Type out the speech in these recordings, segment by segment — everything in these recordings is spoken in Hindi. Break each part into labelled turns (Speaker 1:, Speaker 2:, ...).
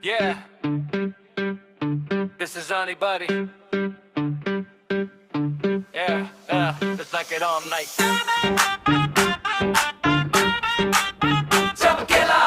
Speaker 1: Yeah, this is anybody. Yeah, it's like it all night. चमकेला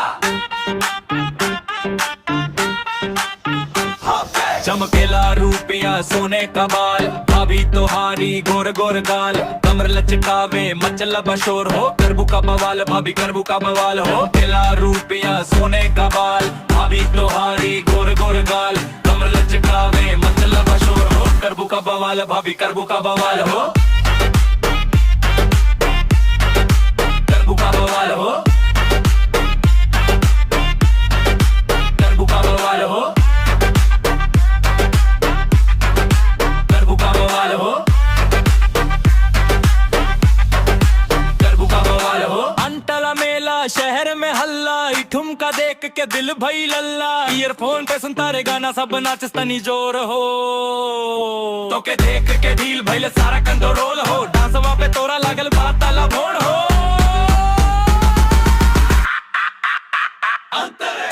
Speaker 1: चमकेला रूपिया सोने का बाल, भाभी तोहारी गोर गोर गाल, कमर लचकावे मचला बशोर हो, करबू का बवाल भाभी करबू का बवाल हो। केला रूपिया सोने का बाल, भाभी तोहारी गोर गोर गाल, कमर लचकावे मचला बशोर हो, करबू का बवाल भाभी करबू का बवाल हो, करबू का बवाल हो, करबू का बवाल हो, करबू का बवाल हो, करबू का बवाल हो। अंतला मेला शहर में हल्ला, ठुमका देख के दिल भई लल्ला, ईयरफोन पे सुनता रे गाना सब नाचस्तनी जोर हो, तो के देख के ढील भइल सारा कंट्रोल हो, डांसवा पे तोरा लागल बाताला भोण हो।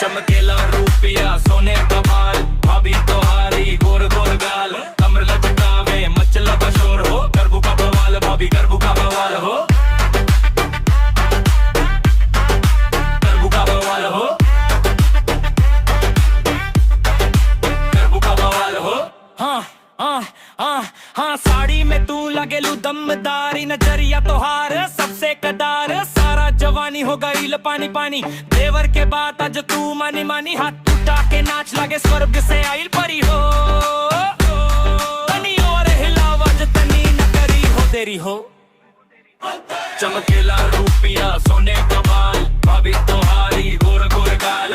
Speaker 1: चमकेला रूपिया सोने का बाल, भाभी तोहारी गोर गोर गाल, कमर लचकावे मचला बशोर हो, करबू का बवाल भाभी करबू का बवाल हो, करबू का बवाल हो, करबू का बवाल हो। हाँ साड़ी में तू लगेलू दमदारी, नजरिया तोहार सबसे कदार, सारा जवानी हो गई पानी पानी, देवर के बात आज तू मानी मानी, हाथ उठा के नाच लगे स्वर्ग से आइल परी हो, तनी और हिलावा जतनी न करी हो तेरी हो। चमकेला रूपिया सोने का बाल, भाभी तोहारी गोर गोर गाल,